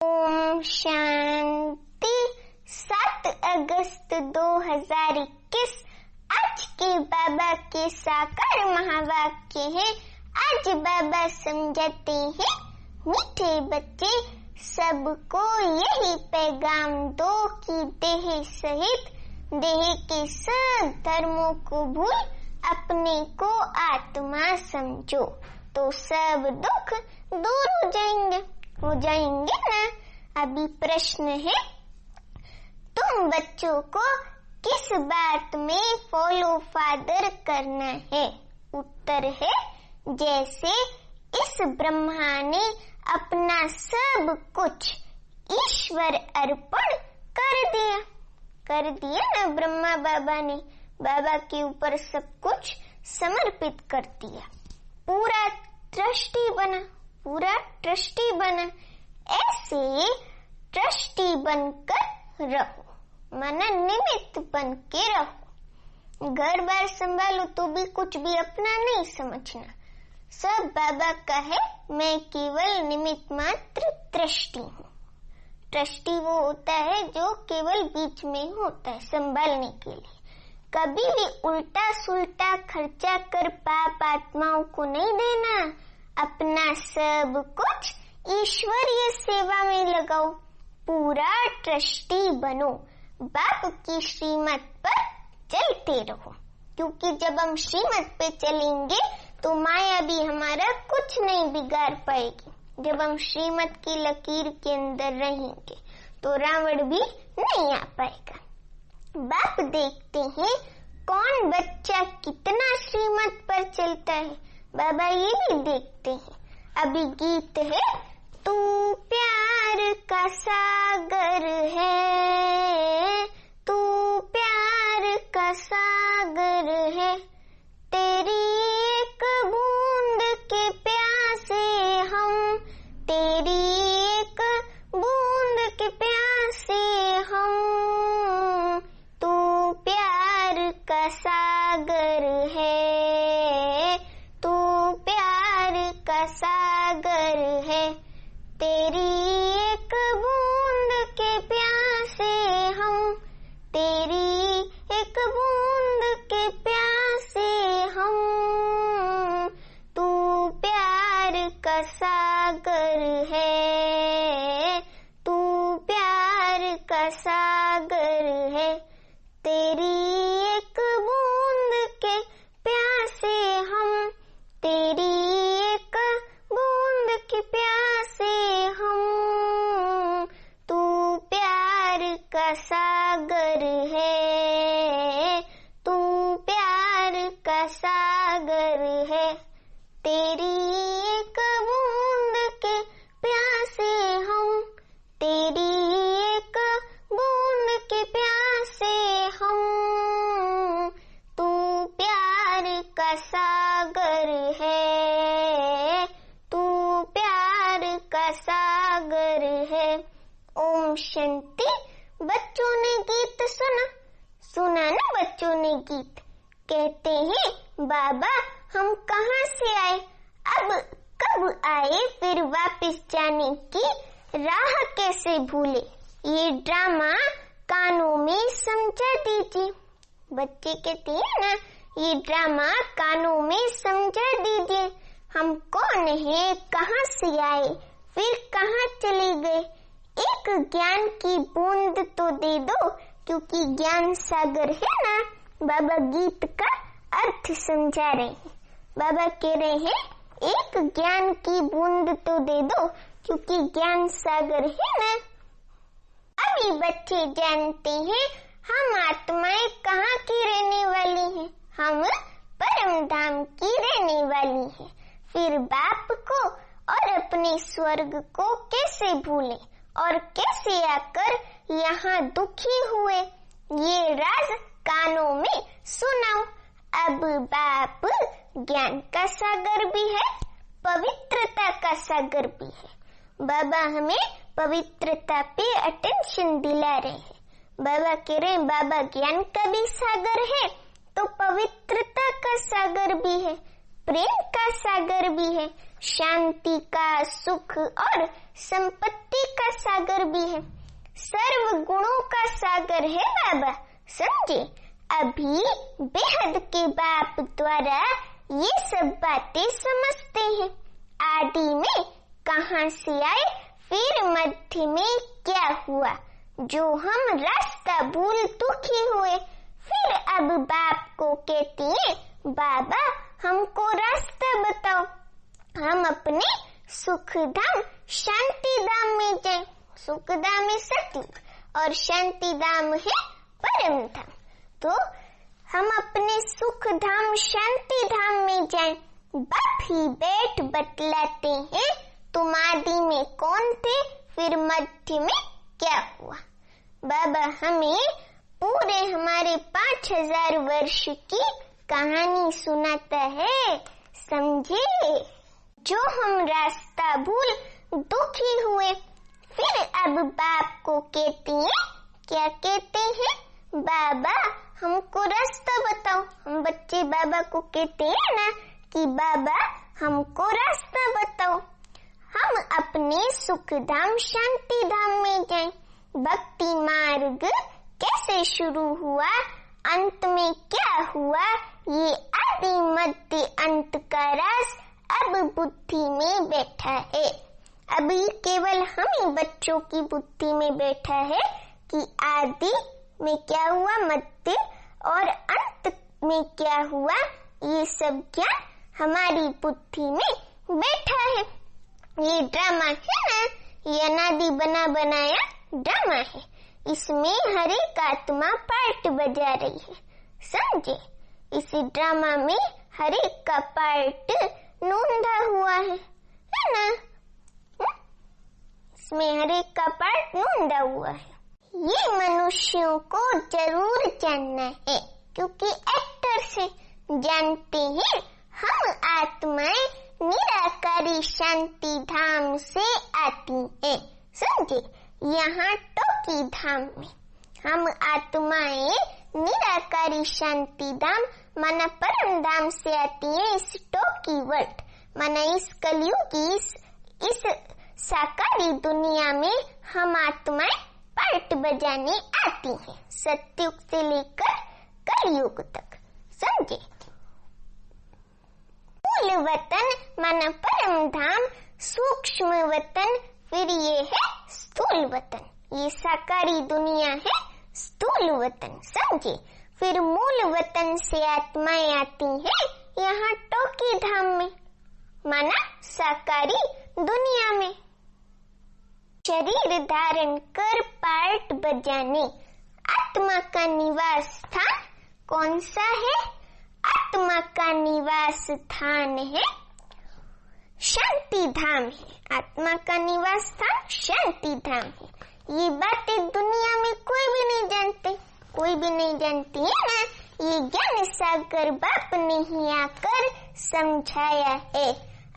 ओम शांति। 7 अगस्त 2021 आज के बाबा के साकार महावाक्य है। आज बाबा समझाते हैं, मीठे बच्चे सबको यही पैगाम दो कि देह सहित देह के सब धर्मों को भूल अपने को आत्मा समझो तो सब दुख दूर हो जाएंगे ना। अभी प्रश्न है, तुम बच्चों को किस बात में फॉलो फादर करना है? उत्तर है, जैसे इस ब्रह्मा ने अपना सब कुछ ईश्वर अर्पण कर दिया ना। ब्रह्मा बाबा ने बाबा के ऊपर सब कुछ समर्पित कर दिया। पूरा ट्रस्टी बना। ऐसे ट्रस्टी बनकर रहो, माना निमित्त बन के रहो। घर बार संभालो तो भी कुछ भी अपना नहीं समझना, सब बाबा का है। मैं केवल निमित्त मात्र ट्रस्टी हूँ। ट्रस्टी वो होता है जो केवल बीच में होता है संभालने के लिए। कभी भी उल्टा सुल्टा खर्चा कर पाप आत्माओं को नहीं देना। अपना सब कुछ ईश्वरीय सेवा में लगाओ। पूरा ट्रस्टी बनो। बाप की श्रीमत पर चलते रहो, क्योंकि जब हम श्रीमत पे चलेंगे तो माया भी हमारा कुछ नहीं बिगाड़ पाएगी। जब हम श्रीमत की लकीर के अंदर रहेंगे तो रावण भी नहीं आ पाएगा। बाप देखते हैं कौन बच्चा कितना श्रीमत पर चलता है। बाबा ये भी देखते हैं। अभी गीत है, तू प्यार का सागर है, तू प्यार का सागर है, तेरी एक बूंद के प्यासे हम, तेरी एक बूंद के प्यासे हम, तू प्यार का सागर है, तू प्यार का सागर है, तेरी एक बूंद के प्यासे हम, तेरी एक बूंद के प्यासे हम, तू प्यार का सागर है, तू प्यार का सागर है, तेरी एक बूंद के प्यासे हम, तेरी एक बूंद के प्यासे हम, तू प्यार का सागर है, तू प्यार का सागर है, तेरी एक बूंद के प्यासे हम, तेरी एक बूंद के प्यासे हम, तू प्यार का सागर है, तू प्यार का सागर है। ओम शांति। बच्चों ने गीत सुना ना बच्चों ने गीत। कहते हैं, बाबा हम कहाँ से आए, अब कब आए, फिर वापस जाने की राह कैसे भूले। ये ड्रामा कानों में समझा दीजिए। बच्चे कहते हैं ना, ये ड्रामा कानों में समझा दीजिए। हम कौन है, कहाँ से आए, फिर कहाँ चले गए। एक ज्ञान की बूंद तो दे दो, क्योंकि ज्ञान सागर है ना। बाबा गीत का अर्थ समझा रहे हैं। बाबा कह रहे हैं, एक ज्ञान की बूंद तो दे दो, क्योंकि ज्ञान सागर है ना। अभी बच्चे जानते हैं हम आत्माएं कहाँ की रहने वाली हैं। हम परम धाम की रहने वाली हैं। फिर बाप को और अपने स्वर्ग को कैसे भूलें और कैसे आकर यहाँ दुखी हुए। ये राज कानों में सुनाओ। अब बाप ज्ञान का सागर भी है, पवित्रता का सागर भी है। बाबा हमें पवित्रता पे अटेंशन दिला रहे हैं। बाबा कह रहे हैं, बाबा ज्ञान का भी सागर है तो पवित्रता का सागर भी है, प्रेम का सागर भी है, शांति का, सुख और संपत्ति का सागर भी है। सर्व गुणों का सागर है बाबा, समझे। अभी बेहद के बाप द्वारा ये सब बातें समझते हैं। आदि में कहाँ से आए, फिर मध्य में क्या हुआ, जो हम रास्ता भूल दुखी हुए। फिर अब बाप को कहती है, बाबा हमको रास्ता बताओ, हम अपने सुख धाम शांति धाम में जाएं। सुख धाम है सतयुग और शांति धाम है परम धाम। तो हम अपने सुख धाम शांति धाम में जाएं। बाप ही बैठ बतलाते हैं, तुम आदि में कौन थे, फिर मध्य में क्या हुआ। बाबा हमें पूरे हमारे 5000 वर्ष की कहानी सुनाता है, समझे। जो हम रास्ता भूल दुखी हुए, फिर अब बाप को कहते हैं, क्या कहते हैं, बाबा हमको रास्ता बताओ। हम बच्चे बाबा को कहते हैं ना कि बाबा हमको रास्ता बताओ, हम अपने सुख धाम शांति धाम में जाएं। भक्ति मार्ग कैसे शुरू हुआ, अंत में क्या हुआ, ये आदि मध्य अंत का राज अब बुद्धि में बैठा है। अभी केवल हम ही बच्चों की बुद्धि में बैठा है कि आदि में क्या हुआ, मध्य और अंत में क्या हुआ, ये सब ज्ञान हमारी बुद्धि में बैठा है। ये ड्रामा है ना, ये अनादि बना बनाया ड्रामा है। इसमें हर एक आत्मा पार्ट बजा रही है, समझे। इस ड्रामा में हर एक का पार्ट नोंदा हुआ है ना। इसमें हर एक का पार्ट नोंदा हुआ है। ये मनुष्यों को जरूर जानना है, क्योंकि एक्टर से जानते हैं हम आत्माएं निराकारी शांति धाम से आती हैं, समझे। यहाँ टोकी धाम में हम आत्माएं निराकारी शांति धाम माना परम धाम से आती हैं। इस टोकी वर्ल्ड माना इस कलयुग की इस साकारी दुनिया में हम आत्माएं पार्ट बजाने आती हैं, सतयुग से लेकर कलयुग तक, समझे। मूल वतन माना परम धाम, सूक्ष्म वतन फिर ये है स्थूल वतन। ये साकारी दुनिया है स्थूल वतन, समझे। फिर मूल वतन से आत्माएं आती हैं यहाँ टोकी धाम में माना साकारी दुनिया में। शरीर धारण कर पार्ट बजाने आत्मा का निवास स्थान कौन सा है? आत्मा का निवास स्थान है शांति धाम है। आत्मा का निवास स्थान शांति धाम है। ये बातें दुनिया में कोई भी नहीं जानते, कोई भी नहीं जानती है ना। ये ज्ञान सागर बाप ने ही आकर समझाया है,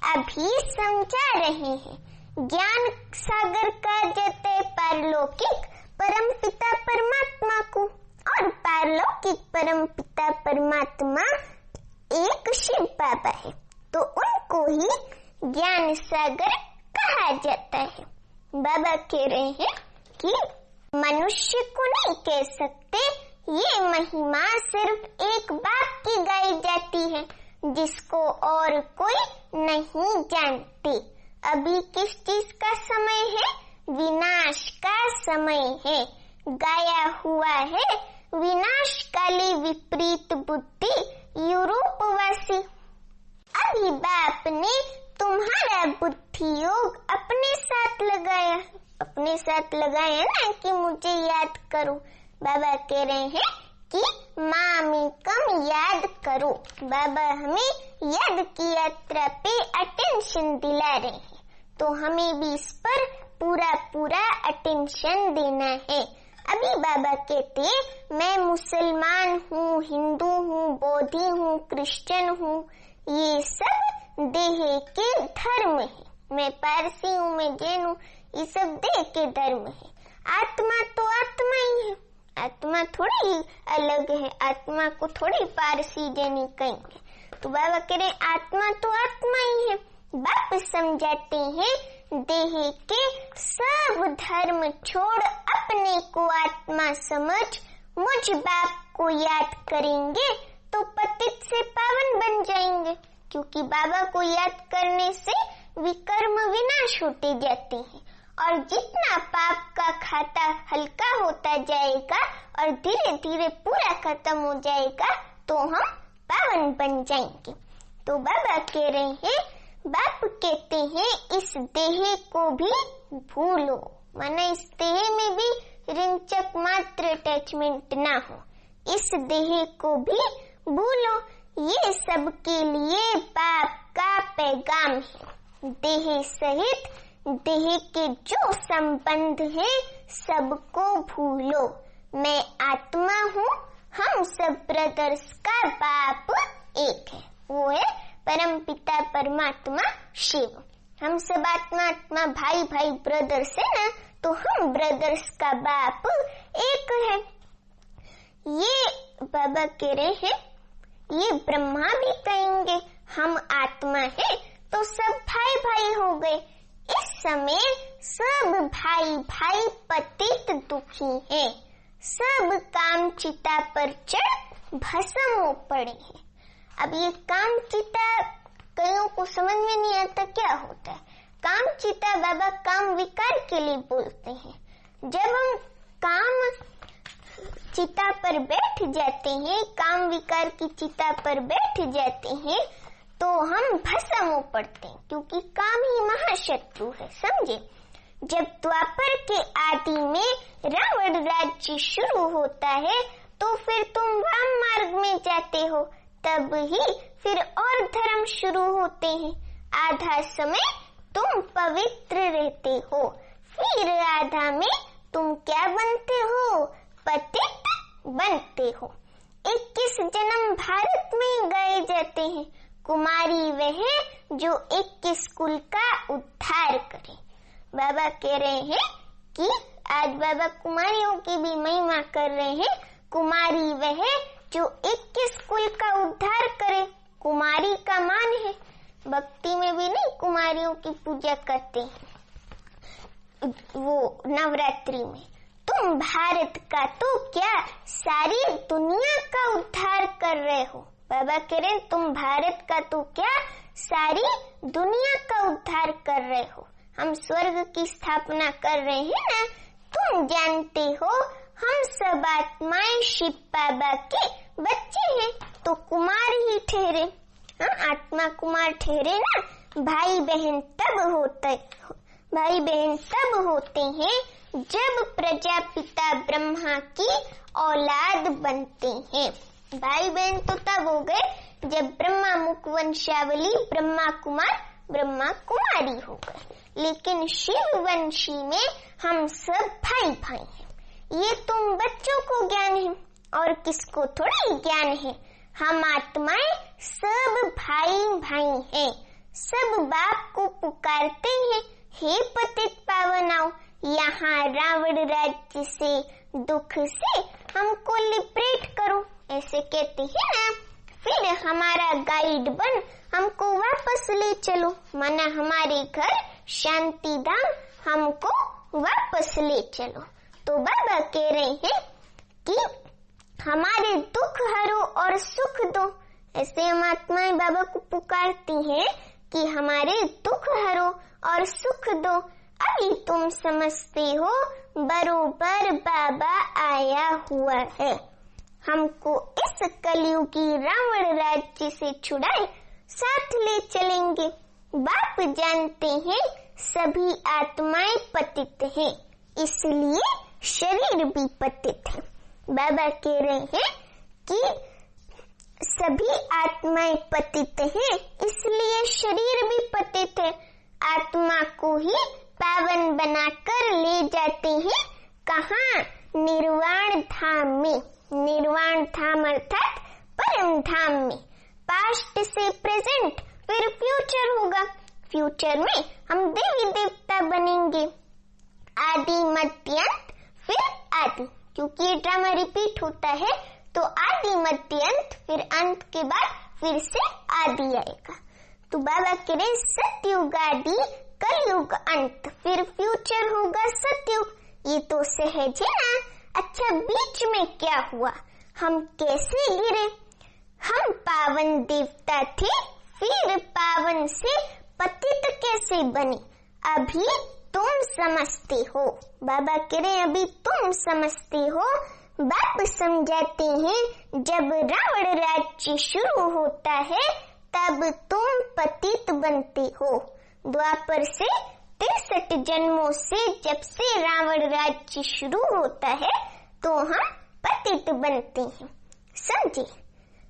अभी समझा रहे हैं। ज्ञान सागर का जते पारलौकिक परम पिता परमात्मा को, और पारलौकिक परम पिता परमात्मा एक शिव बाबा है, तो उनको ही ज्ञान सागर कहा जाता है। बाबा कह रहे हैं कि मनुष्य को नहीं कह सकते, ये महिमा सिर्फ एक बाप की गाई जाती है, जिसको और कोई नहीं जानते। अभी किस चीज का समय है? विनाश का समय है। गाया हुआ है विनाशकाली विपरीत बुद्धि यूरोपवासी। अभी बाप ने तुम्हारा बुद्धि योग अपने साथ लगाया, अपने साथ लगाया ना कि मुझे याद करो। बाबा कह रहे हैं कि मामेकम याद करो। बाबा हमें याद की यात्रा पे अटेंशन दिला रहे हैं, तो हमें भी इस पर पूरा पूरा अटेंशन देना है। अभी बाबा कहते मैं मुसलमान हूँ, हिंदू हूँ, बौद्धि हूँ, क्रिश्चियन हूँ, ये सब देह के धर्म है। मैं पारसी हूँ, मैं जैन हूँ, ये सब देह के धर्म है। आत्मा तो आत्मा ही है, आत्मा थोड़ी अलग है। आत्मा को थोड़ी पारसी जैनी कहेंगे। तो बाबा कह रहे आत्मा तो आत्मा ही है। बाप समझाते हैं देह के सब धर्म छोड़ अपने को आत्मा समझ मुझ बाप को याद करेंगे तो पतित से पावन बन जाएंगे, क्योंकि बाबा को याद करने से विकर्म विनाश होते जाते हैं और जितना पाप का खाता हल्का होता जाएगा और धीरे धीरे पूरा खत्म हो जाएगा तो हम पावन बन जाएंगे। तो बाबा कह रहे हैं, बाप कहते हैं इस देह को भी भूलो, माना इस देह में भी रिंचक मात्र अटैचमेंट ना हो, इस देह को भी भूलो। ये सबके लिए बाप का पैगाम है। देह सहित देह के जो संबंध है सबको भूलो। मैं आत्मा हूँ, हम सब ब्रदर्स का बाप एक है, वो है परम पिता परमात्मा शिव। हम सब आत्मा भाई भाई ब्रदर्स है ना, तो हम ब्रदर्स का बाप एक है। ये बाबा कह रहे हैं, ये ब्रह्मा भी कहेंगे हम आत्मा है तो सब भाई भाई हो गए। इस समय सब भाई भाई पतित दुखी हैं, सब काम चिता पर चढ़ भस्म हो पड़े हैं। अब ये काम चिता कईयों को समझ में नहीं आता क्या होता है। काम चिता बाबा काम विकार के लिए बोलते हैं। जब हम काम चिता पर बैठ जाते हैं, काम विकार की चिता पर बैठ जाते हैं तो हम भस्म हो पड़ते हैं, क्योंकि काम ही महाशत्रु है, समझे। जब द्वापर के आदि में रावण राज्य शुरू होता है तो फिर तुम वाम मार्ग में जाते हो, तब ही फिर और धर्म शुरू होते हैं। आधा समय तुम पवित्र रहते हो, फिर आधा में तुम क्या बनते हो, पतित बनते हो। 21 जन्म भारत में गाए जाते हैं। कुमारी वह जो 21 कुल का उद्धार करे। बाबा कह रहे हैं कि आज बाबा कुमारियों की भी महिमा कर रहे हैं। कुमारी वह जो 21 कुल का उद्धार करे। कुमारी का मान है, भक्ति में भी नहीं कुमारियों की पूजा करते हैं वो नवरात्रि में। तुम भारत का तो क्या सारी दुनिया का उद्धार कर रहे हो। बाबा कह रहे हैं तुम भारत का तो क्या सारी दुनिया का उद्धार कर रहे हो। हम स्वर्ग की स्थापना कर रहे हैं ना। तुम जानते हो हम सब आत्माएं शिव बाबा के बच्चे हैं, तो कुमार ही ठहरे। आत्मा कुमार ठहरे ना। भाई बहन तब होते हैं जब प्रजापिता ब्रह्मा की औलाद बनते हैं। भाई बहन तो तब हो गए जब ब्रह्मा मुख वंशावली ब्रह्मा कुमारी हो गए। लेकिन शिव वंशी में हम सब भाई भाई हैं। ये तुम बच्चों को ज्ञान है और किसको थोड़ा ही ज्ञान है। हम आत्माएं सब भाई भाई हैं। सब बाप को पुकारते हैं, हे पतित पावन आओ, यहाँ रावण राज्य से दुख से हमको लिबरेट करो, ऐसे कहते हैं ना। फिर हमारा गाइड बन हमको वापस ले चलो, माना हमारे घर शांति धाम हमको वापस ले चलो। तो बाबा कह रहे हैं कि हमारे दुख हरो और सुख दो। ऐसे हम आत्माएं बाबा को पुकारती हैं कि हमारे दुख हरो और सुख दो। अभी तुम समझते हो बरोबर बाबा आया हुआ है, हमको इस कलयुगी रावण राज्य से छुड़ाए साथ ले चलेंगे। बाप जानते हैं सभी आत्माएं पतित हैं, इसलिए शरीर भी पतित है। बाबा कह रहे हैं कि सभी आत्माएं पतित हैं, इसलिए शरीर भी पतित है। आत्मा को ही पावन बनाकर ले जाते हैं कहाँ? निर्वाण धाम में। निर्वाण धाम अर्थात परम धाम में। पास्ट से प्रेजेंट फिर फ्यूचर होगा। फ्यूचर में हम देवी देवता बनेंगे। आदि मध्य अंत फिर आदि, क्योंकि ये ड्रामा रिपीट होता है तो आदि मध्य अंत, फिर अंत के बाद फिर से आदि आएगा। तो बाबा कह रहे सतयुग आदि कलयुग अंत, फिर फ्यूचर होगा सतयुग। ये तो सहज है ना। अच्छा, बीच में क्या हुआ? हम कैसे गिरे? हम पावन देवता थे, फिर पावन से पतित कैसे बने? अभी तुम समझते हो। बाबा कह रहे अभी तुम समझते हो। बाप समझाते हैं जब रावण राज्य शुरू होता है तब तुम पतित बनते हो। द्वापर से 63 जन्मों से जब से रावण राज्य शुरू होता है तो हम पतित बनते हैं। समझे?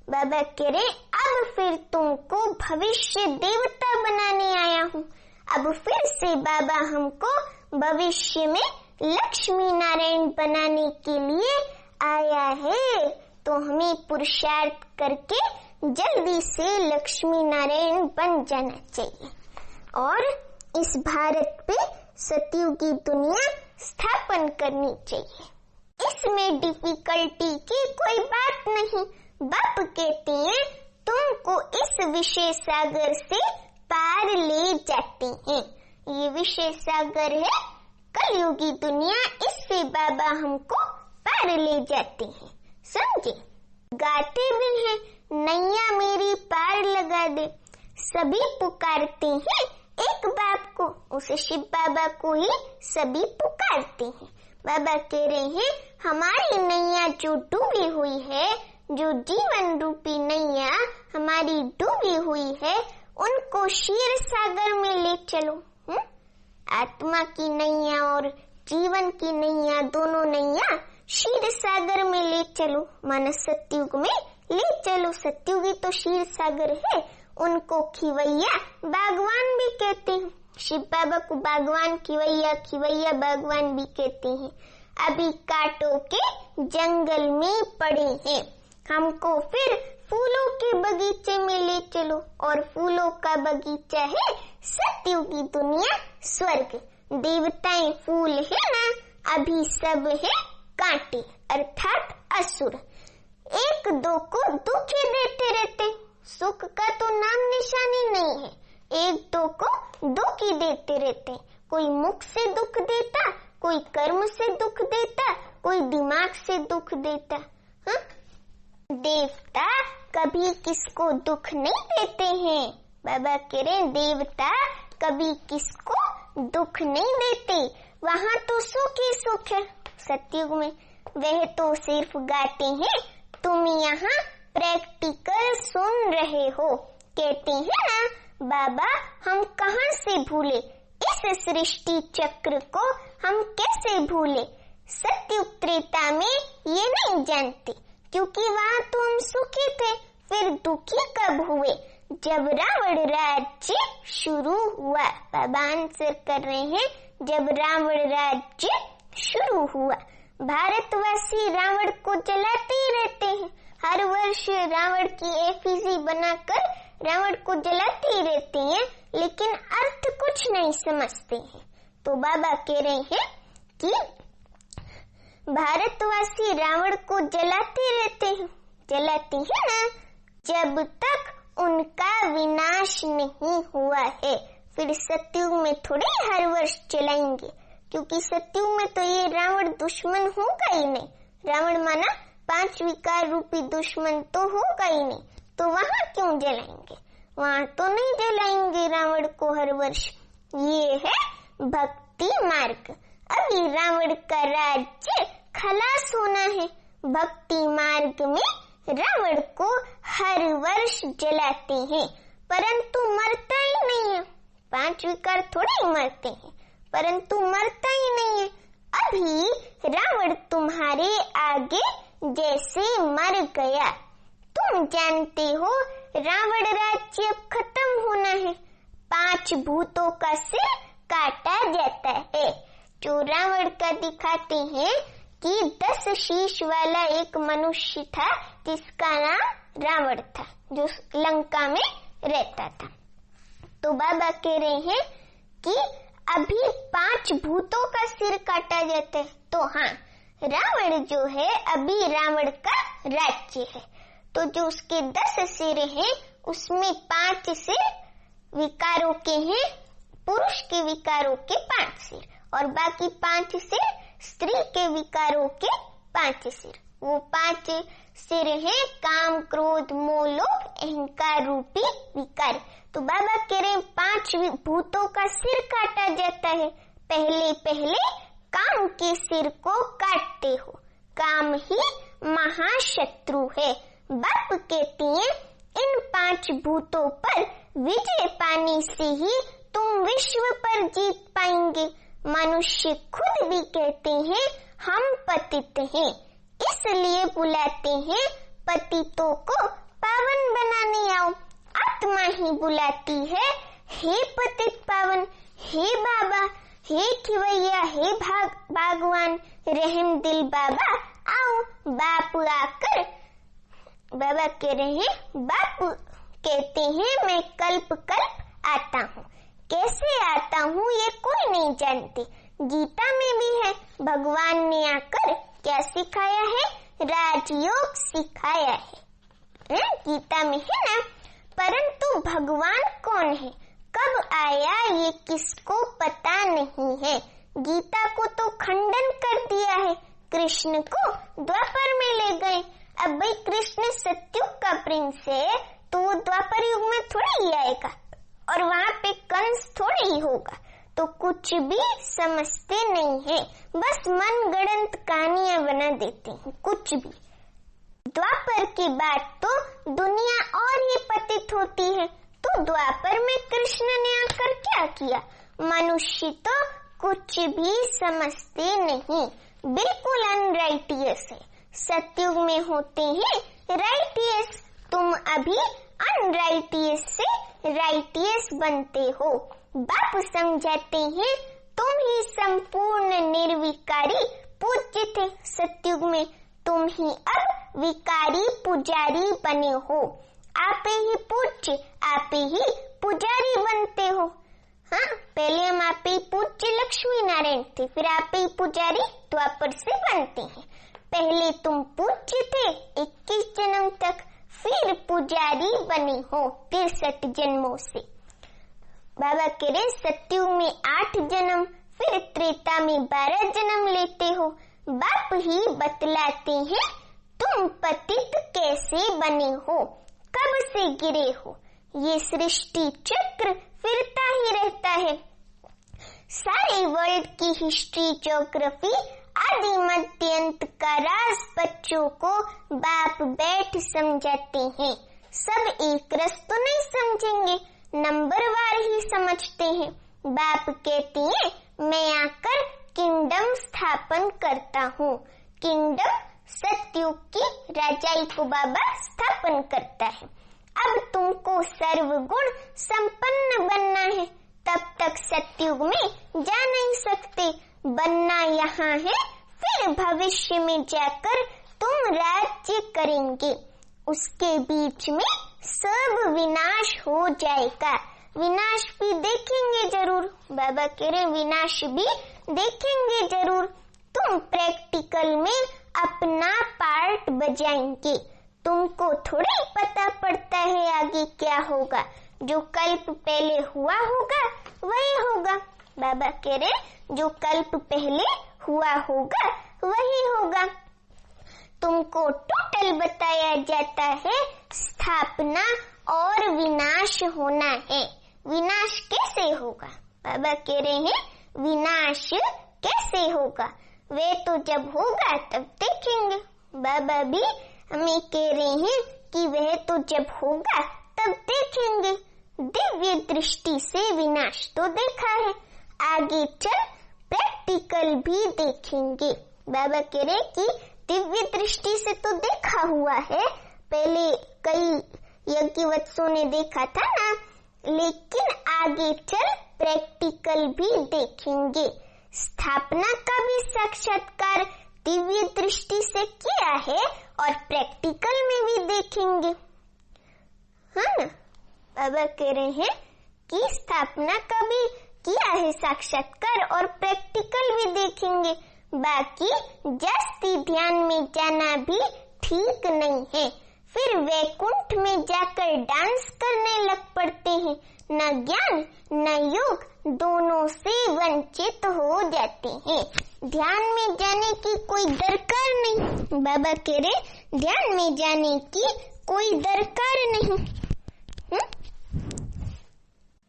बाबा कह रहे अब फिर तुमको भविष्य देवता बनाने आया हूँ। अब फिर से बाबा हमको भविष्य में लक्ष्मी नारायण बनाने के लिए आया है। तो हमें पुरुषार्थ करके जल्दी से लक्ष्मी नारायण बन जाना चाहिए और इस भारत पे सतयुग की दुनिया स्थापन करनी चाहिए। इसमें डिफिकल्टी की कोई बात नहीं। बाप कहते हैं तुमको इस विषय सागर से पार ले जाते हैं। ये विषय सागर है कलयुगी दुनिया, इससे बाबा हमको पार ले जाते हैं। समझे? गाते भी हैं नैया मेरी पार लगा दे। सभी पुकारते हैं एक बाप को, उसे शिव बाबा को ही सभी पुकारते हैं। बाबा कह रहे हैं हमारी नैया जो डूबी हुई है, जो जीवन रूपी नैया हमारी डूबी हुई है, उनको क्षीर सागर में ले चलो। आत्मा की नैया और जीवन की नैया, दोनों नैया क्षीर सागर में ले चलो। माना सतयुग में ले चलो। सतयुगी तो क्षीर सागर है। उनको खिवैया बागवान भी कहते हैं। शिव बाबा को बागवान खिवैया, खिवैया बागवान भी कहते हैं। अभी कांटों के जंगल में पड़े हैं, हमको फिर फूलों के बगीचे में ले चलो। और फूलों का बगीचा है सतयुगी दुनिया, स्वर्ग। देवताएं फूल है ना, अभी सब है कांटे अर्थात असुर। एक दो को दुखी देते रहते, सुख का तो नाम निशानी नहीं है। एक दो को दुखी देते रहते, कोई मुख से दुख देता, कोई कर्म से दुख देता, कोई दिमाग से दुख देता। हाँ? देवता कभी किसको दुख नहीं देते हैं। बाबा कह रहे देवता कभी किसको दुख नहीं देते। वहाँ तो सुख ही सुख है। सतयुग में वह तो सिर्फ गाते हैं, तुम यहाँ प्रैक्टिकल सुन रहे हो। कहते हैं ना बाबा हम कहाँ से भूले, इस सृष्टि चक्र को हम कैसे भूले। सतयुग त्रेता में ये नहीं जानते, क्योंकि वहाँ तो हम सुखी थे। फिर दुखी कब हुए? जब रावण राज्य शुरू हुआ। बाबा आंसर कर रहे हैं जब रावण राज्य शुरू हुआ। भारतवासी रावण को जलाते ही रहते हैं। हर वर्ष रावण की एफिजी बनाकर रावण को जलाते ही रहते हैं, लेकिन अर्थ कुछ नहीं समझते हैं। तो बाबा कह रहे हैं कि भारतवासी रावण को जलाते रहते हैं, जलाते हैं ना, जब तक उनका विनाश नहीं हुआ है। फिर सतयुग में थोड़े हर वर्ष जलाएंगे, क्योंकि सतयुग में तो ये रावण दुश्मन होगा ही नहीं। रावण माना 5 विकार रूपी दुश्मन तो होगा ही नहीं, तो वहाँ क्यों जलाएंगे? वहाँ तो नहीं जलाएंगे रावण को हर वर्ष। ये है भक्ति मार्ग। अभी रावण का राज्य खलास होना है। भक्ति मार्ग में रावण को हर वर्ष जलाते हैं, परंतु मरता ही नहीं है। 5 विकार थोड़े ही मरते हैं, परंतु मरता ही नहीं है। अभी रावण तुम्हारे आगे जैसे मर गया। तुम जानते हो रावण राज्य अब खत्म होना है। 5 भूतों का सिर काटा जाता है। जो रावण का दिखाते हैं कि 10 शीश वाला एक मनुष्य था जिसका नाम रावण था, जो लंका में रहता था। तो बाबा कह रहे हैं कि अभी 5 भूतों का सिर काटा जाता है। तो हाँ, रावण जो है अभी रावण का राज्य है। तो जो उसके 10 सिर हैं उसमें 5 सिर विकारों के हैं, पुरुष के विकारों के 5 सिर और बाकी 5 सिर स्त्री के विकारों के 5 सिर। वो 5 सिर हैं काम, क्रोध, मोह, लोभ, अहंकार रूपी विकार। तो बाबा कह रहे हैं 5 भूतों का सिर काटा जाता है। पहले पहले काम के सिर को काटते हो। काम ही महाशत्रु है। बाप कहती हैं इन 5 भूतों पर विजय पाने से ही तुम विश्व पर जीत पाएंगे। मनुष्य खुद भी कहते हैं हम पतित हैं, इसलिए बुलाते हैं पतितों को पावन बनाने आओ। आत्मा ही बुलाती है, हे पतित पावन, हे बाबा, हे खिवैया, हे भगवान, रहम दिल बाबा आओ। बाप आकर बाबा कह रहे हैं, बाप कहते हैं मैं कल्प कल्प आता हूँ। कैसे आता हूँ ये कोई नहीं जानते। गीता में भी है, भगवान ने आकर क्या सिखाया है? राजयोग सिखाया है। गीता में है ना। परंतु भगवान कौन है, कब आया, ये किसको पता नहीं है। गीता को तो खंडन कर दिया है, कृष्ण को द्वापर में ले गए। अब भाई कृष्ण सतयुग का प्रिंस है तो वो द्वापर युग में थोड़ी ही आएगा और वहाँ पे कंस थोड़ी ही होगा। तो कुछ भी समझते नहीं है, बस मन गढ़ंत कहानियां बना देते हैं कुछ भी। द्वापर के बाद तो दुनिया और ही पतित होती है। तो द्वापर में कृष्ण ने आकर क्या किया? मनुष्य तो कुछ भी समझते नहीं, बिल्कुल अनराइटियस है। सतयुग में होते हैं राइटियस, तुम अभी अनराइटियस से राइटियस बनते हो। बाप समझाते हैं तुम ही संपूर्ण निर्विकारी पूज्य थे सतयुग में, तुम ही अब विकारी पुजारी बने हो। आप ही पूज्य, आप ही पुजारी बनते हो। हाँ, पहले हम आप ही पूज्य लक्ष्मी नारायण थे, फिर आप ही पुजारी द्वापर से बनते हैं। पहले तुम पूज्य थे 21 जन्म तक, फिर पुजारी बने हो 63 जन्मों से। बाबा कह रहे सतयुग में 8 जन्म, फिर त्रेता में 12 जन्म लेते हो। बाप ही बतलाते हैं तुम पतित कैसे बने हो, कब से गिरे हो। ये सृष्टि चक्र फिरता ही रहता है। सारे वर्ल्ड की हिस्ट्री, ज्योग्राफी, आदि मध्य अंत का राज बच्चों को बाप बैठ समझाते हैं। सब एक रस तो नहीं समझेंगे, नंबरवार ही समझते हैं। बाप कहते हैं मैं आकर किंगडम स्थापन करता हूँ। किंगडम सतयुग की राजाई को बाबा स्थापन करता है। अब तुमको सर्वगुण संपन्न बनना है, तब तक सतयुग में जा नहीं सकते। बनना यहाँ है, फिर भविष्य में जाकर तुम राज्य करेंगे। उसके बीच में सब विनाश हो जाएगा। विनाश भी देखेंगे जरूर, बाबा कह रहे विनाश भी देखेंगे जरूर। तुम प्रैक्टिकल में अपना पार्ट बजाएंगे। तुमको थोड़ी पता पड़ता है आगे क्या होगा, जो कल्प पहले हुआ होगा वही होगा। बाबा कह रहे जो कल्प पहले हुआ होगा वही होगा। तुमको टोटल बताया जाता है स्थापना और विनाश होना है। विनाश कैसे होगा? बाबा कह रहे हैं विनाश कैसे होगा, वे तो जब होगा तब देखेंगे। बाबा भी हमें कह रहे हैं कि वह तो जब होगा तब देखेंगे। दिव्य दृष्टि से विनाश तो देखा है, आगे चल प्रैक्टिकल भी देखेंगे। बाबा कह रहे कि दिव्य दृष्टि से तो देखा हुआ है, पहले कई यज्ञवत्सों ने देखा था ना, लेकिन आगे चल प्रैक्टिकल भी देखेंगे। स्थापना का भी साक्षात्कार दिव्य दृष्टि से किया है और प्रैक्टिकल में भी देखेंगे, है ना। बाबा कह रहे हैं कि स्थापना का भी किया है साक्षात्कार और प्रैक्टिकल भी देखेंगे। बाकी जास्ती ध्यान में जाना भी ठीक नहीं है, फिर वैकुंठ में जाकर डांस करने लग पड़ते हैं। न ज्ञान, न योग, दोनों से वंचित हो जाते हैं। ध्यान में जाने की कोई दरकार नहीं। बाबा कह रहे ध्यान में जाने की कोई दरकार नहीं।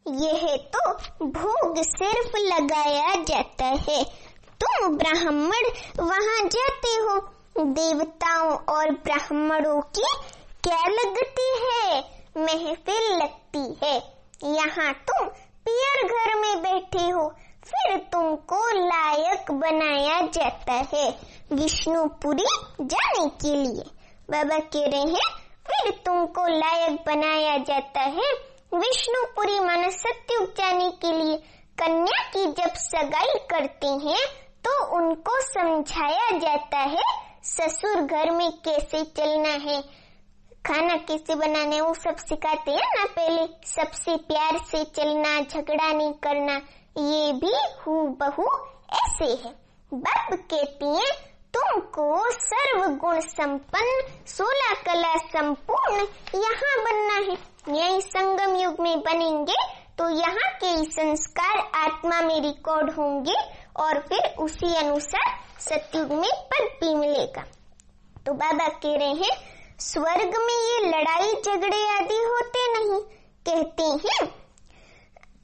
यह तो भोग सिर्फ लगाया जाता है। तुम ब्राह्मण वहाँ जाते हो, देवताओं और ब्राह्मणों की क्या लगती है, महफिल लगती है। यहाँ तुम पियर घर में बैठे हो, फिर तुमको लायक बनाया जाता है विष्णुपुरी जाने के लिए। बाबा कह रहे हैं फिर तुमको लायक बनाया जाता है विष्णुपुरी माने सत्युग जाने के लिए। कन्या की जब सगाई करते हैं तो उनको समझाया जाता है ससुर घर में कैसे चलना है, खाना कैसे बनाना है, वो सब सिखाते हैं ना। पहले सबसे प्यार से चलना, झगड़ा नहीं करना, ये भी हूबहू ऐसे है। बाप कहती है तुमको सर्व गुण संपन्न 16 कला संपूर्ण यहाँ बनना है। यही संगम युग में बनेंगे तो यहाँ के संस्कार आत्मा में रिकॉर्ड होंगे और फिर उसी अनुसार सतयुग में पद भी मिलेगा। तो बाबा कह रहे हैं स्वर्ग में ये लड़ाई झगड़े आदि होते नहीं। कहते हैं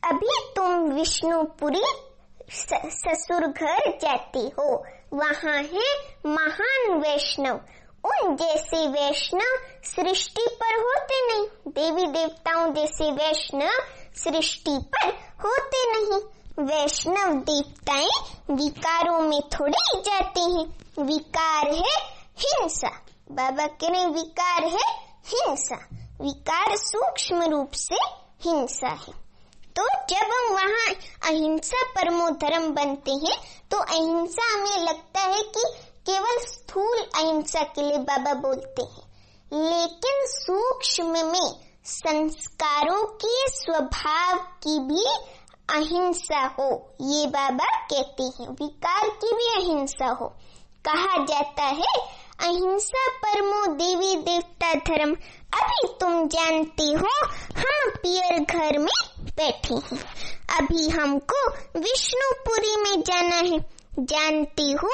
अभी तुम विष्णुपुरी ससुर घर जाते हो, वहाँ है महान वैष्णव। उन जैसे वैष्णव सृष्टि पर होते नहीं। देवी देवताओं जैसे वैष्णव सृष्टि पर होते नहीं। वैष्णव देवताएं विकारों में थोड़े ही जाते हैं। विकार है हिंसा। बाबा कह रहे विकार है हिंसा। विकार सूक्ष्म रूप से हिंसा है। तो जब हम वहाँ अहिंसा परमो धर्म बनते हैं तो अहिंसा हमें लगता है कि केवल स्थूल अहिंसा के लिए बाबा बोलते हैं, लेकिन सूक्ष्म में संस्कारों के स्वभाव की भी अहिंसा हो, ये बाबा कहते हैं। विकार की भी अहिंसा हो। कहा जाता है अहिंसा परमो देवी देवता धर्म। अभी तुम जानते हो हम पियर घर में बैठे हैं, अभी हमको विष्णुपुरी में जाना है। जानते हो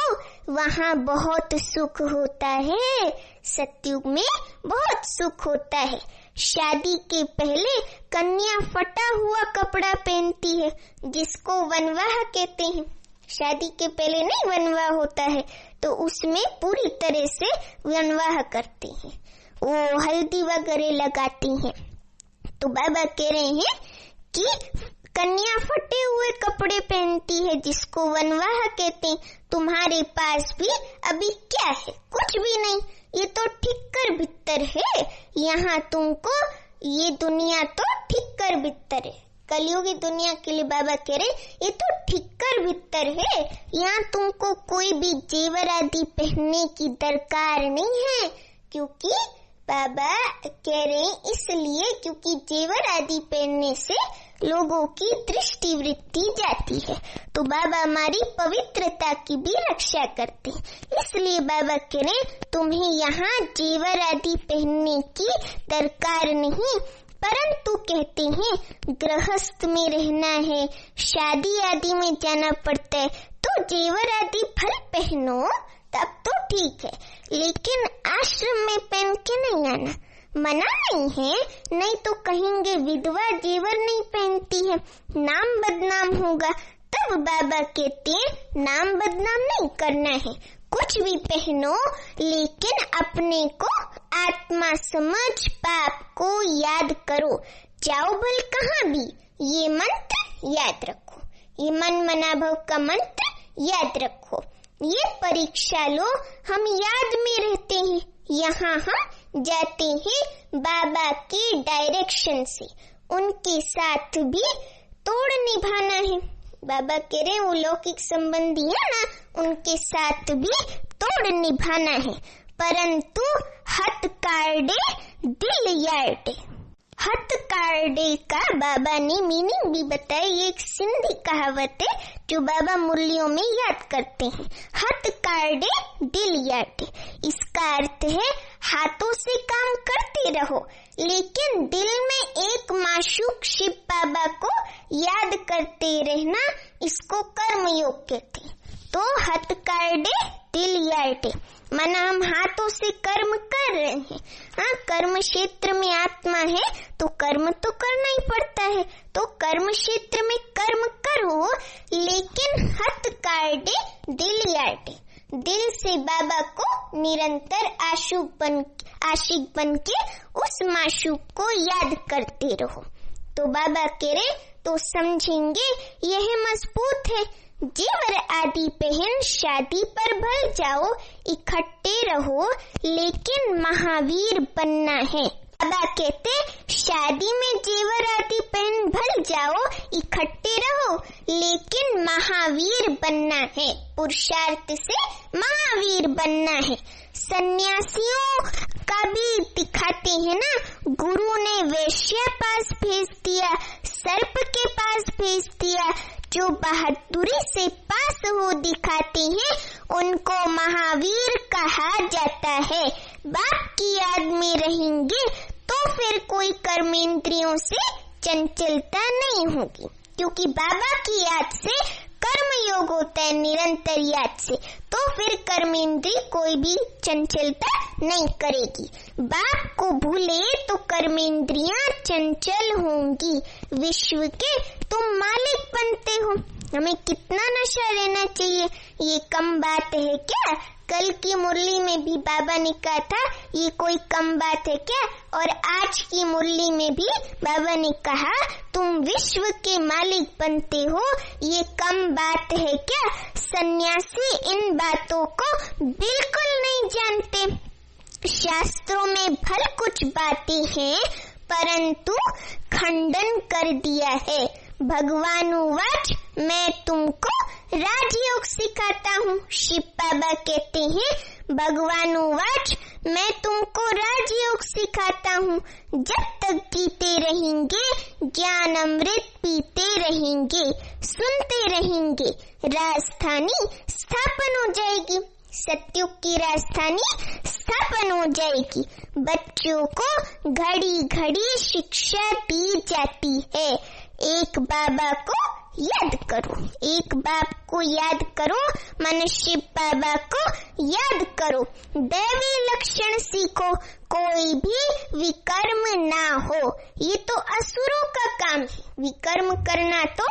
वहाँ बहुत सुख होता है, सतयुग में बहुत सुख होता है। शादी के पहले कन्या फटा हुआ कपड़ा पहनती है जिसको वनवाह कहते हैं। शादी के पहले नहीं वनवाह होता है तो उसमें पूरी तरह से वनवाह करते हैं, वो हल्दी वगैरह लगाती हैं। तो बाबा कह रहे हैं कि कन्या फटे हुए कपड़े पहनती है जिसको वनवाह कहते हैं। तुम्हारे पास भी अभी क्या है, कुछ भी नहीं। ये तो ठिक्कर भित्तर है। यहाँ तुमको ये दुनिया तो ठिक्कर भित्तर है। कलयुगी दुनिया के लिए बाबा कह रहे ये तो ठिक्कर भित्तर है। यहाँ तुमको कोई भी जेवर आदि पहनने की दरकार नहीं है, क्योंकि बाबा कह रहे इसलिए क्योंकि जेवर आदि पहनने से लोगों की दृष्टि वृत्ति जाती है। तो बाबा हमारी पवित्रता की भी रक्षा करते हैं। इसलिए बाबा कह रहे तुम्हें यहाँ जेवर आदि पहनने की दरकार नहीं, परंतु कहते हैं गृहस्थ में रहना है, शादी आदि में जाना पड़ता है तो जेवर आदि भले पहनो तब तो ठीक है, लेकिन आश्रम में पहन के नहीं आना। मना नहीं है, नहीं तो कहेंगे विधवा जेवर नहीं पहनती है, नाम बदनाम होगा। तब बाबा कहते हैं नाम बदनाम नहीं करना है, कुछ भी पहनो लेकिन अपने को आत्मा समझ पाप को याद करो। जाओ भल कहाँ भी, ये मंत्र याद रखो, ये मन मना भव का मंत्र याद रखो। ये परीक्षा लो, हम याद में रहते हैं। यहाँ हम जाते हैं बाबा के डायरेक्शन से, उनके साथ भी तोड़ निभाना है। बाबा कह रहे वो लौकिक संबंधी है ना, उनके साथ भी तोड़ निभाना है, परंतु हथ काटे दिल याटे। हथ काटे का बाबा ने मीनिंग भी बताया। ये एक सिंधी कहावत है जो बाबा मुरलियों में याद करते हैं। हथ काटे दिल याटे, इसका अर्थ है हाथों से काम करते रहो, लेकिन दिल में एक माशूक शिव बाबा को याद करते रहना, इसको कर्म योग कहते। तो हथ काटे दिल याटे, माना हम हाथों से कर्म कर रहे हैं। हाँ, कर्म क्षेत्र में आत्मा है तो कर्म तो करना ही पड़ता है, तो कर्म क्षेत्र में कर्म करो, लेकिन हथ काटे दिल याटे, दिल से बाबा को निरंतर आशिक बन के उस माशूक को याद करते रहो। तो बाबा कह रहे तो समझेंगे यह मजबूत है। जेवर आदि पहन शादी पर भल जाओ, इकट्ठे रहो लेकिन महावीर बनना है। बाबा कहते शादी में जेवर आदि पहन भल जाओ, इकट्ठे रहो लेकिन महावीर बनना है, पुरुषार्थ से महावीर बनना है। सन्यासियों का भी दिखाते हैं ना, गुरु ने वैश्य पास भेज दिया, सर्प के पास भेज दिया। जो बहादुरी से पास हो दिखाते हैं उनको महावीर कहा जाता है। बाप की याद में रहेंगे तो फिर कोई कर्मेंद्रियों से चंचलता नहीं होगी, क्योंकि बाबा की याद से कर्म योग होता है, निरंतर याद से, तो फिर कर्मेंद्री कोई भी चंचलता नहीं करेगी। बाप को भूले तो कर्मेंद्रियां चंचल होंगी। विश्व के तुम मालिक बनते हो। हमें कितना नशा लेना चाहिए, ये कम बात है क्या? कल की मुरली में भी बाबा ने कहा था ये कोई कम बात है क्या, और आज की मुरली में भी बाबा ने कहा तुम विश्व के मालिक बनते हो, ये कम बात है क्या? सन्यासी इन बातों को बिल्कुल नहीं जानते। शास्त्रों में भल कुछ बातें हैं परंतु खंडन कर दिया है। भगवान उवाच मैं तुमको राजयोग सिखाता हूँ। शिव बाबा कहते हैं भगवान उवाच मैं तुमको राजयोग सिखाता हूँ। जब तक जीते रहेंगे ज्ञान अमृत पीते रहेंगे, सुनते रहेंगे, राजधानी स्थापन हो जाएगी। सत्युग की राजधानी स्थापन हो जाएगी। बच्चों को घड़ी घड़ी शिक्षा दी जाती है। एक बाबा को याद करो, एक बाप को याद करो, मनुष्य बाबा को याद करो। दैवी लक्षण सीखो, कोई भी विकर्म ना हो। ये तो असुरों का काम है, विकर्म करना तो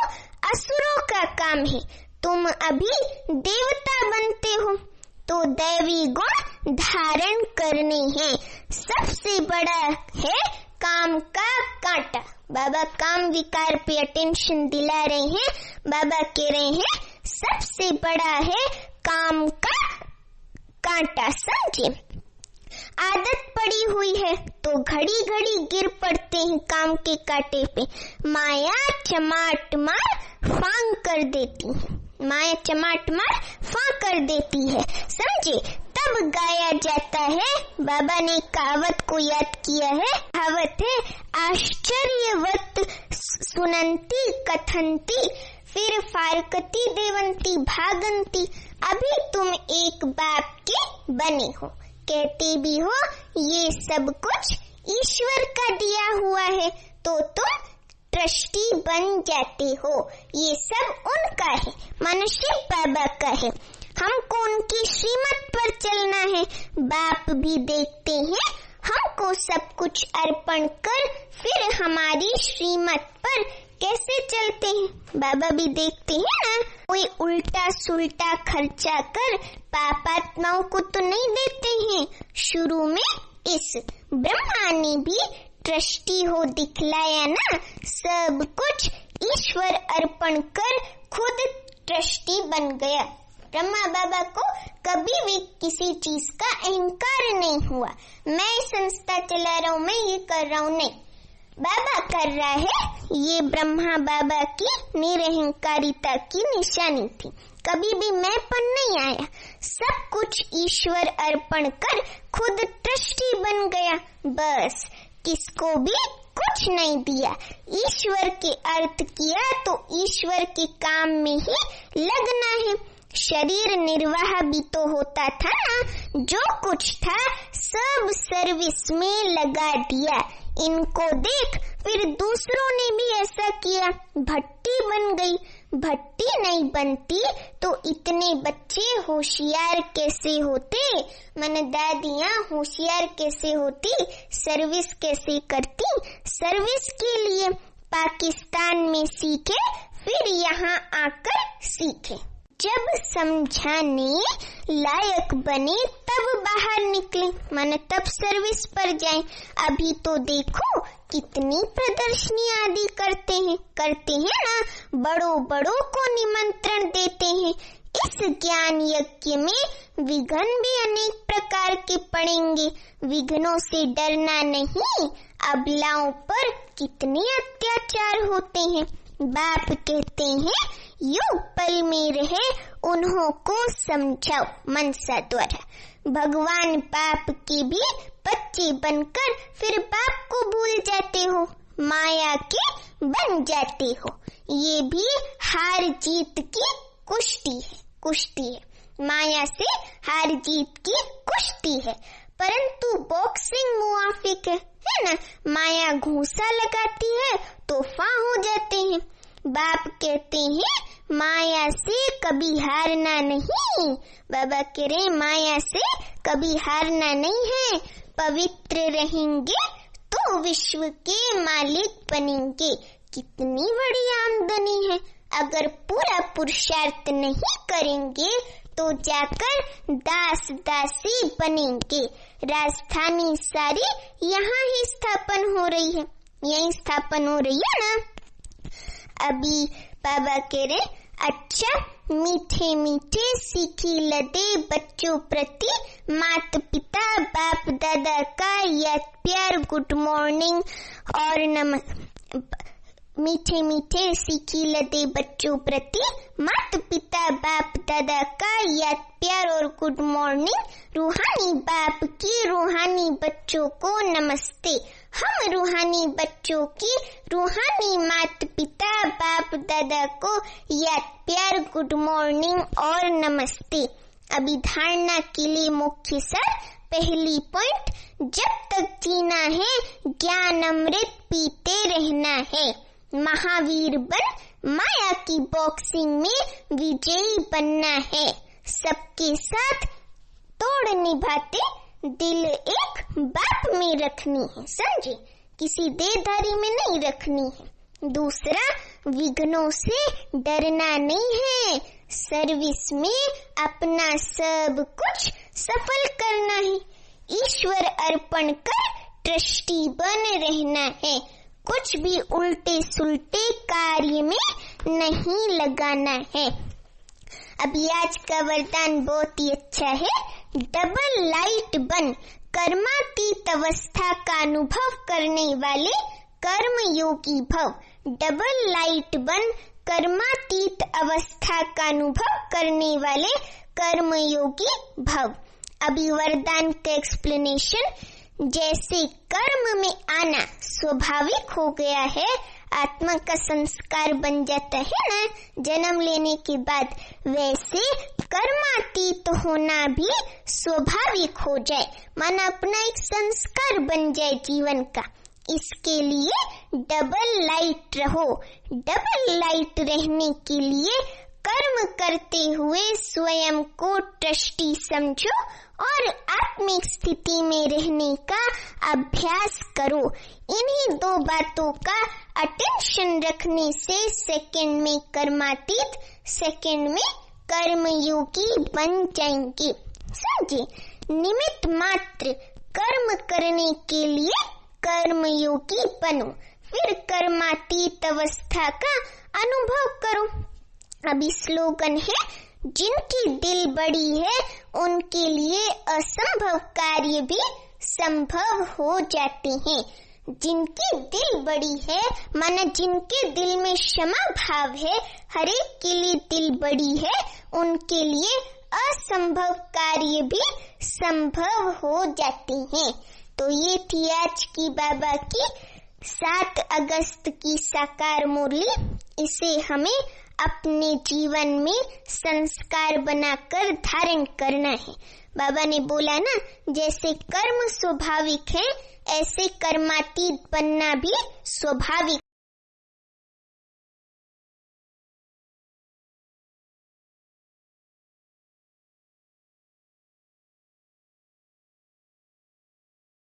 असुरों का काम है। तुम अभी देवता बनते हो तो दैवी गुण धारण करने हैं। सबसे बड़ा है काम का कांटा। बाबा काम विकार पे अटेंशन दिला रहे हैं। बाबा कह रहे हैं सबसे बड़ा है काम का कांटा। समझे, आदत पड़ी हुई है तो घड़ी घड़ी गिर पड़ते हैं काम के कांटे पे। माया चमाट मार फांग कर देती है, माया चमाट मार फांग कर देती है। समझे, तब गाया जाता है। बाबा ने कहावत को याद किया है। कहावत है आश्चर्यवत सुनंती कथंती फिर फारकती देवंती भागंती। अभी तुम एक बाप के बने हो, कहते भी हो ये सब कुछ ईश्वर का दिया हुआ है, तो तुम ट्रस्टी बन जाते हो। ये सब उनका है, मनुष्य बाबा का है। हमको उनकी श्रीमत पर चलना है। बाप भी देखते हैं हमको सब कुछ अर्पण कर फिर हमारी श्रीमत पर कैसे चलते हैं। बाबा भी देखते हैं ना, कोई उल्टा सुल्टा खर्चा कर पापात्माओं को तो नहीं देते हैं। शुरू में इस ब्रह्मा ने भी ट्रस्टी हो दिखलाया ना, सब कुछ ईश्वर अर्पण कर खुद ट्रस्टी बन गया। ब्रह्मा बाबा को कभी भी किसी चीज का अहंकार नहीं हुआ, मैं संस्था चला रहा हूँ, मैं ये कर रहा हूँ, नहीं, बाबा कर रहा है। ये ब्रह्मा बाबा की निरहंकारिता की निशानी थी। कभी भी मैंपन नहीं आया, सब कुछ ईश्वर अर्पण कर खुद ट्रस्टी बन गया। बस किसको भी कुछ नहीं दिया, ईश्वर के अर्थ किया तो ईश्वर के काम में ही लगना है। शरीर निर्वाह भी तो होता था ना, जो कुछ था सब सर्विस में लगा दिया। इनको देख फिर दूसरों ने भी ऐसा किया, भट्टी बन गई। भट्टी नहीं बनती तो इतने बच्चे होशियार कैसे होते, मन दादियाँ होशियार कैसे होती, सर्विस कैसे करती। सर्विस के लिए पाकिस्तान में सीखे, फिर यहाँ आकर सीखे। जब समझाने लायक बने तब बाहर निकले, माने तब सर्विस पर जाएं। अभी तो देखो कितनी प्रदर्शनी आदि करते हैं ना, बड़ों को निमंत्रण देते हैं। इस ज्ञान यज्ञ में विघ्न भी अनेक प्रकार के पड़ेंगे, विघ्नों से डरना नहीं। अबलाओं पर कितने अत्याचार होते हैं। बाप कहते हैं यो पल में रहे उन्हों को समझाओ मनसा द्वारा। भगवान बाप के भी बच्चे बनकर फिर बाप को भूल जाते हो, माया के बन जाते हो। ये भी हार जीत की कुश्ती है। माया से हार जीत की कुश्ती है, परंतु बॉक्सिंग मुआफिक है ना। माया घूंसा लगाती है तो फां हो जाते हैं। बाप कहते हैं माया से कभी हारना नहीं। बाबा कह रहे माया से कभी हारना नहीं है। पवित्र रहेंगे तो विश्व के मालिक बनेंगे। कितनी बड़ी आमदनी है। अगर पूरा पुरुषार्थ नहीं करेंगे तो जाकर दास दासी बनेंगे। राजधानी सारी यहाँ ही स्थापन हो रही है, यही स्थापन हो रही है ना। अभी बाबा कह रहे अच्छा मीठे मीठे सीखी लदे बच्चों प्रति माता पिता बाप दादा का याद प्यार, गुड मॉर्निंग और मीठे मीठे सीखी लदे बच्चों प्रति माता पिता बाप दादा का याद प्यार और गुड मॉर्निंग। रूहानी बाप की रूहानी बच्चों को नमस्ते। हम रूहानी बच्चों की रूहानी माता पिता बाप दादा को याद प्यार, गुड मॉर्निंग और नमस्ते। अभी धारणा के लिए मुख्य सार पहली पॉइंट, जब तक जीना है ज्ञान अमृत पीते रहना है। महावीर बन माया की बॉक्सिंग में विजयी बनना है। सबके साथ तोड़ निभाते दिल एक बाप में रखनी है, समझे, किसी देहधारी में नहीं रखनी है। दूसरा, विघ्नों से डरना नहीं है। सर्विस में अपना सब कुछ सफल करना है। ईश्वर अर्पण कर ट्रस्टी बन रहना है। कुछ भी उल्टे सुलटे कार्य में नहीं लगाना है। अभी आज का वरदान बहुत ही अच्छा है। डबल लाइट बन कर्मातीत अवस्था का अनुभव करने वाले कर्म योगी भव। डबल लाइट बन कर्मातीत अवस्था का अनुभव करने वाले कर्म योगी भव। अभी वरदान का एक्सप्लेनेशन, जैसे कर्म में आना स्वाभाविक हो गया है, आत्मा का संस्कार बन जाता है ना जन्म लेने के बाद, वैसे कर्मातीत होना भी स्वाभाविक हो जाए, माना अपना एक संस्कार बन जाए जीवन का। इसके लिए डबल लाइट रहो। डबल लाइट रहने के लिए कर्म करते हुए स्वयं को ट्रस्टी समझो और आत्मिक स्थिति में रहने का अभ्यास करो। इन्हीं दो बातों का अटेंशन रखने से सेकंड में कर्मातीत, सेकंड में कर्मयोगी बन जाएंगे। समझे, निमित्त मात्र कर्म करने के लिए कर्मयोगी बनो, फिर कर्मातीत अवस्था का अनुभव करो। अभी स्लोगन है, जिनकी दिल बड़ी है उनके लिए असंभव कार्य भी संभव हो जाते हैं। जिनकी दिल बड़ी है, माना जिनके दिल में क्षमा भाव है, हर एक के लिए दिल बड़ी है, उनके लिए असंभव कार्य भी संभव हो जाते हैं। तो ये थी आज की बाबा की 7 अगस्त की साकार मुरली। इसे हमें अपने जीवन में संस्कार बनाकर धारण करना है। बाबा ने बोला ना, जैसे कर्म स्वाभाविक है ऐसे कर्मातीत बनना भी स्वाभाविक